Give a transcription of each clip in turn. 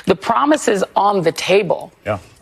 The promises on the table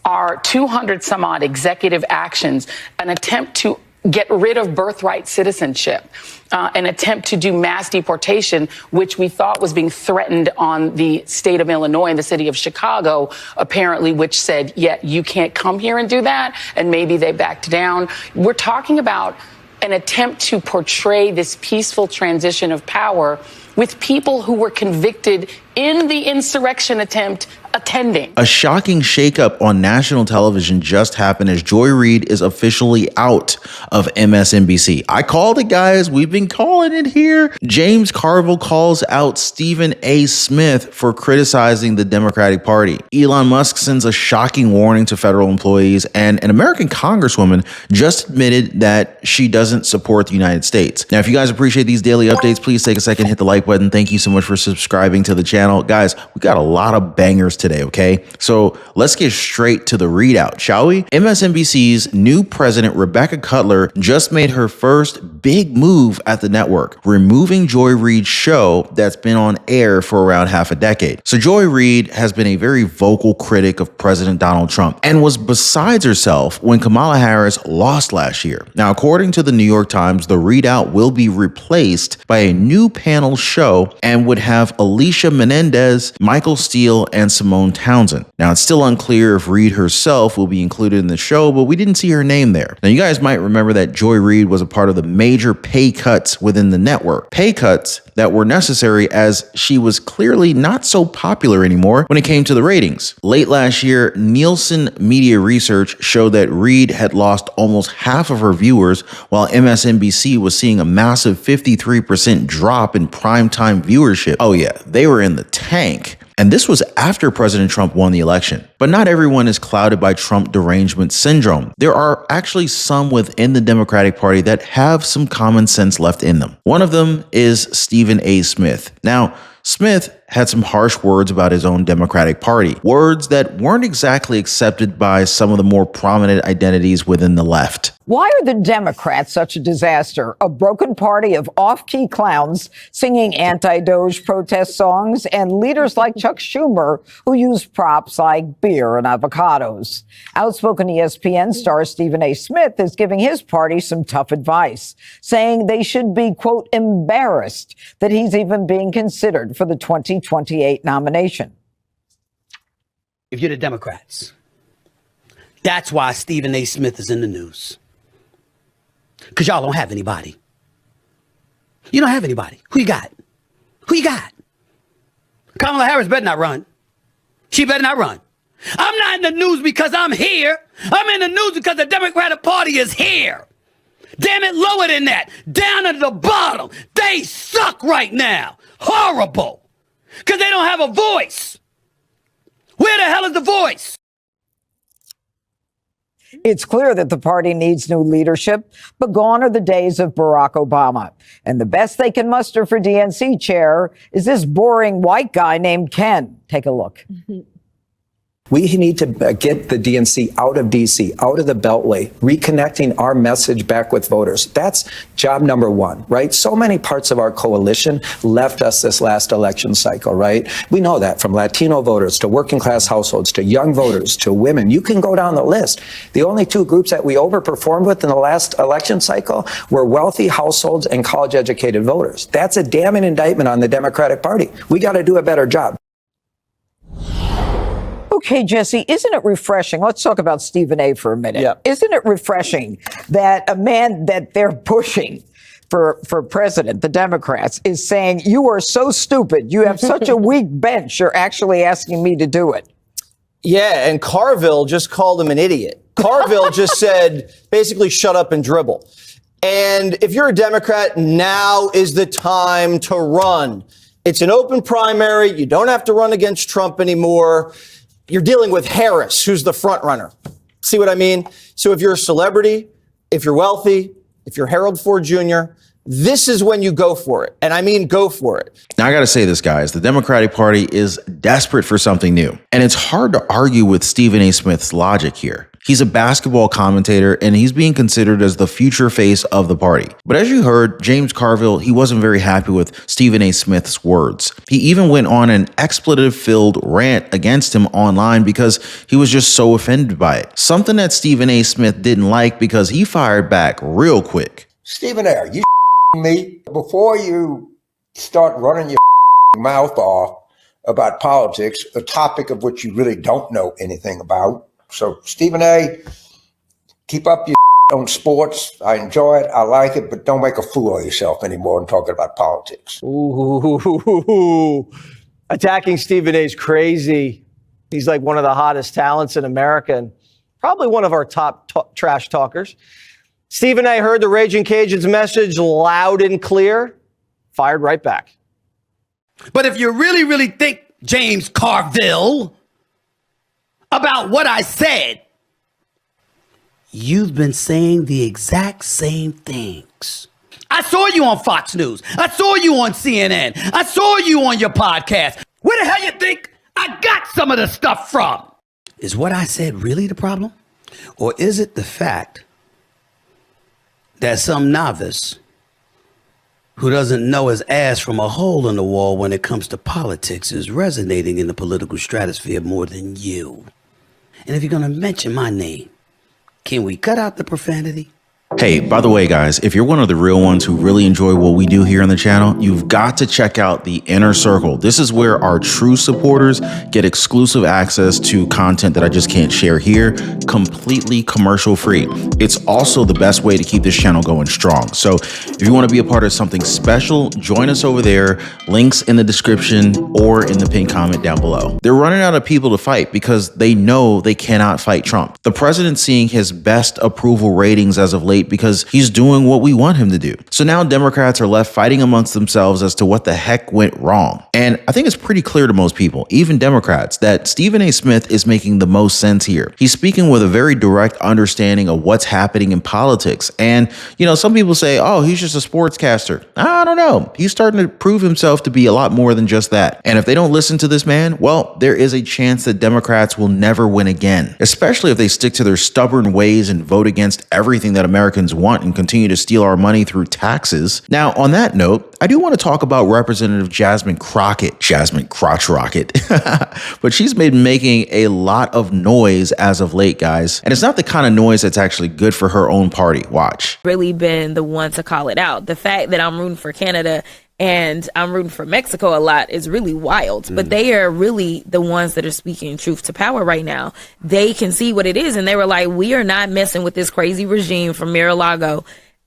are 200 some odd executive actions, an attempt to get rid of birthright citizenship, an attempt to do mass deportation, which we thought was being threatened on the state of Illinois and the city of Chicago, apparently, which said, yeah, you can't come here and do that. And maybe they backed down. We're talking about an attempt to portray this peaceful transition of power with people who were convicted in the insurrection attempt attending. A shocking shakeup on national television just happened as Joy Reid is officially out of MSNBC. I called it, guys. We've been calling it here. James Carville calls out Stephen A. Smith for criticizing the Democratic Party. Elon Musk sends a shocking warning to federal employees, and an American congresswoman just admitted that she doesn't support the United States. Now, if you guys appreciate these daily updates, please take a second, hit the like button. Thank you so much for subscribing to the channel. Guys, we got a lot of bangers today, okay? So let's get straight to the readout, shall we? MSNBC's new president, Rebecca Cutler, just made her first big move at the network, removing Joy Reid's show that's been on air for around half a decade. So Joy Reid has been a very vocal critic of President Donald Trump and was besides herself when Kamala Harris lost last year. Now, according to the New York Times, the readout will be replaced by a new panel show and would have Alicia Menendez, Michael Steele, and Simone Townsend. Now, it's still unclear if Reid herself will be included in the show, but we didn't see her name there. Now, you guys might remember that Joy Reid was a part of the major pay cuts within the network. Pay cuts that were necessary as she was clearly not so popular anymore when it came to the ratings. Late last year, Nielsen Media Research showed that Reid had lost almost half of her viewers, while MSNBC was seeing a massive 53% drop in primetime viewership. Oh yeah, they were in the tank. And this was after President Trump won the election. But not everyone is clouded by Trump derangement syndrome. There are actually some within the Democratic Party that have some common sense left in them. One of them is Stephen A. Smith. Now, Smith had some harsh words about his own Democratic Party, words that weren't exactly accepted by some of the more prominent identities within the left. Why are the Democrats such a disaster? A broken party of off-key clowns singing anti-Doge protest songs and leaders like Chuck Schumer who use props like beer and avocados. Outspoken ESPN star Stephen A. Smith is giving his party some tough advice, saying they should be, quote, embarrassed that he's even being considered for the 2028 nomination. If you're the Democrats, that's why Stephen A. Smith is in the news. Because y'all don't have anybody. You don't have anybody. Who you got? Who you got? Kamala Harris better not run. She better not run. I'm not in the news because I'm here. I'm in the news because the Democratic Party is here. Damn it, lower than that. Down at the bottom. They suck right now. Horrible. Because they don't have a voice. Where the hell is the voice? It's clear that the party needs new leadership, but gone are the days of Barack Obama. And the best they can muster for DNC chair is this boring white guy named Ken. Take a look. We need to get the DNC out of D.C., out of the Beltway, reconnecting our message back with voters. That's job number one, right? So many parts of our coalition left us this last election cycle, right? We know that, from Latino voters to working class households to young voters to women. You can go down the list. The only two groups that we overperformed with in the last election cycle were wealthy households and college-educated voters. That's a damning indictment on the Democratic Party. We got to do a better job. Okay, Jesse, isn't it refreshing? Let's talk about Stephen A. for a minute. Yeah. Isn't it refreshing that a man that they're pushing for president, the Democrats, is saying, you are so stupid, you have such a weak bench, you're actually asking me to do it? Yeah, and Carville just called him an idiot. Carville just said, basically, shut up and dribble. And if you're a Democrat, now is the time to run. It's an open primary. You don't have to run against Trump anymore. You're dealing with Harris, who's the front runner. See what I mean? So if you're a celebrity, if you're wealthy, if you're Harold Ford Jr., this is when you go for it. And I mean, go for it. Now, I got to say this, guys. The Democratic Party is desperate for something new. And it's hard to argue with Stephen A. Smith's logic here. He's a basketball commentator, and he's being considered as the future face of the party. But as you heard, James Carville, he wasn't very happy with Stephen A. Smith's words. He even went on an expletive-filled rant against him online because he was just so offended by it. Something that Stephen A. Smith didn't like because he fired back real quick. Stephen A., you me? Before you start running your mouth off about politics, a topic of which you really don't know anything about. So, Stephen A., keep up your on sports. I enjoy it. I like it, but don't make a fool of yourself anymore and talking about politics. Ooh, attacking Stephen A.'s crazy. He's like one of the hottest talents in America and probably one of our top trash talkers. Stephen A. heard the Raging Cajun's message loud and clear, fired right back. But if you really, really think, James Carville, about what I said, you've been saying the exact same things. I saw you on Fox News. I saw you on CNN. I saw you on your podcast. Where the hell you think I got some of the stuff from? Is what I said really the problem? Or is it the fact that some novice who doesn't know his ass from a hole in the wall when it comes to politics is resonating in the political stratosphere more than you? And if you're going to mention my name, can we cut out the profanity? Hey, by the way, guys, if you're one of the real ones who really enjoy what we do here on the channel, you've got to check out the Inner Circle. This is where our true supporters get exclusive access to content that I just can't share here, completely commercial free. It's also the best way to keep this channel going strong. So if you want to be a part of something special, join us over there. Links in the description or in the pinned comment down below. They're running out of people to fight because they know they cannot fight Trump. The president's seeing his best approval ratings as of late because he's doing what we want him to do. So now Democrats are left fighting amongst themselves as to what the heck went wrong. And I think it's pretty clear to most people, even Democrats, that Stephen A. Smith is making the most sense here. He's speaking with a very direct understanding of what's happening in politics. And, you know, some people say, oh, he's just a sportscaster. I don't know. He's starting to prove himself to be a lot more than just that. And if they don't listen to this man, well, there is a chance that Democrats will never win again, especially if they stick to their stubborn ways and vote against everything that Americans want and continue to steal our money through taxes. Now, on that note, I do want to talk about Representative Jasmine Crockett, Jasmine Crotch Rocket, but she's been making a lot of noise as of late, guys. And it's not the kind of noise that's actually good for her own party. Watch. Really been the one to call it out. The fact that I'm rooting for Canada and I'm rooting for Mexico a lot is really wild, but they are really the ones that are speaking truth to power right now. They can see what it is, and they were like, we are not messing with this crazy regime from Mar-a-Lago,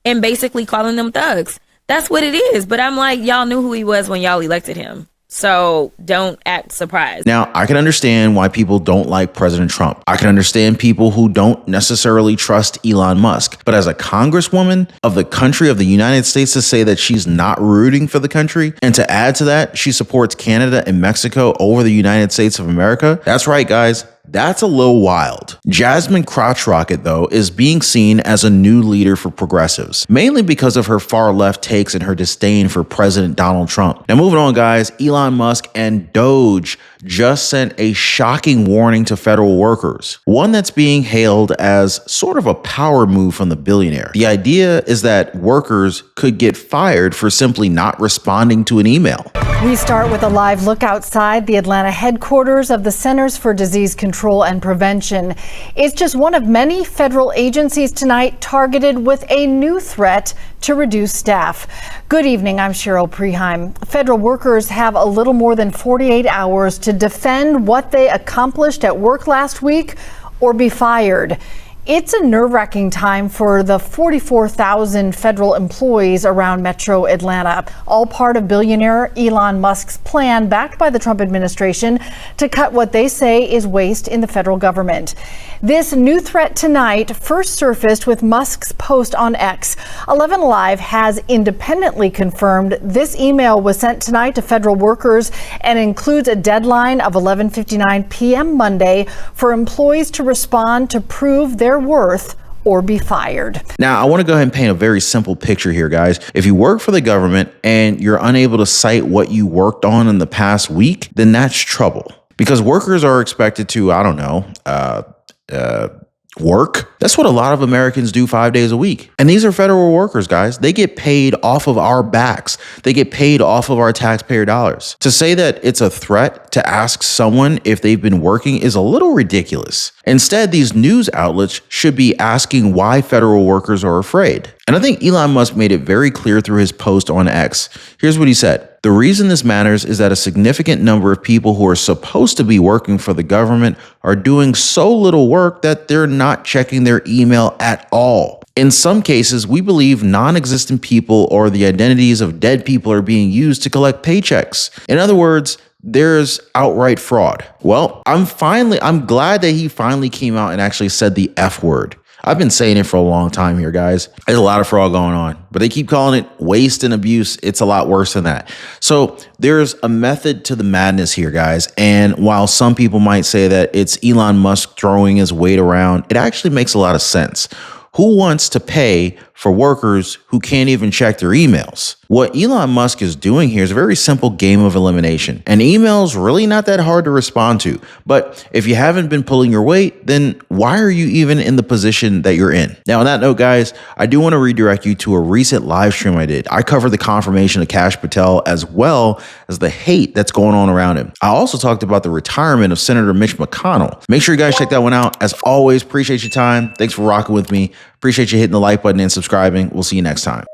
and basically calling them thugs. That's what it is. But I'm like, y'all knew who he was when y'all elected him. So don't act surprised. Now, I can understand why people don't like President Trump. I can understand people who don't necessarily trust Elon Musk. But as a congresswoman of the country of the United States, to say that she's not rooting for the country, and to add to that, she supports Canada and Mexico over the United States of America. That's right, guys. That's a little wild. Jasmine Crotch Rocket, though, is being seen as a new leader for progressives, mainly because of her far left takes and her disdain for President Donald Trump. Now, moving on, guys, Elon Musk and Doge just sent a shocking warning to federal workers, one that's being hailed as sort of a power move from the billionaire. The idea is that workers could get fired for simply not responding to an email. We start with a live look outside the Atlanta headquarters of the Centers for Disease Control and Prevention. It's just one of many federal agencies tonight targeted with a new threat to reduce staff. Good evening, I'm Cheryl Preheim. Federal workers have a little more than 48 hours to defend what they accomplished at work last week or be fired. It's a nerve-wracking time for the 44,000 federal employees around Metro Atlanta, all part of billionaire Elon Musk's plan, backed by the Trump administration, to cut what they say is waste in the federal government. This new threat tonight first surfaced with Musk's post on X. 11 Alive has independently confirmed this email was sent tonight to federal workers and includes a deadline of 11:59 p.m. Monday for employees to respond to prove their worth or be fired. Now, I want to go ahead and paint a very simple picture here, guys. If you work for the government and you're unable to cite what you worked on in the past week, then that's trouble, because workers are expected to, I don't know, Work. That's what a lot of Americans do 5 days a week. And these are federal workers, guys. They get paid off of our backs. They get paid off of our taxpayer dollars. To say that it's a threat to ask someone if they've been working is a little ridiculous. Instead, these news outlets should be asking why federal workers are afraid. And I think Elon Musk made it very clear through his post on X. Here's what he said. The reason this matters is that a significant number of people who are supposed to be working for the government are doing so little work that they're not checking their email at all. In some cases, we believe non-existent people or the identities of dead people are being used to collect paychecks. In other words, there's outright fraud. Well, I'm glad that he finally came out and actually said the F word. I've been saying it for a long time here, guys. There's a lot of fraud going on, but they keep calling it waste and abuse. It's a lot worse than that. So there's a method to the madness here, guys. And while some people might say that it's Elon Musk throwing his weight around, it actually makes a lot of sense. Who wants to pay for workers who can't even check their emails? What Elon Musk is doing here is a very simple game of elimination. And email's really not that hard to respond to. But if you haven't been pulling your weight, then why are you even in the position that you're in? Now, on that note, guys, I do want to redirect you to a recent live stream I did. I covered the confirmation of Kash Patel as well as the hate that's going on around him. I also talked about the retirement of Senator Mitch McConnell. Make sure you guys check that one out. As always, appreciate your time. Thanks for rocking with me. Appreciate you hitting the like button and subscribing. We'll see you next time.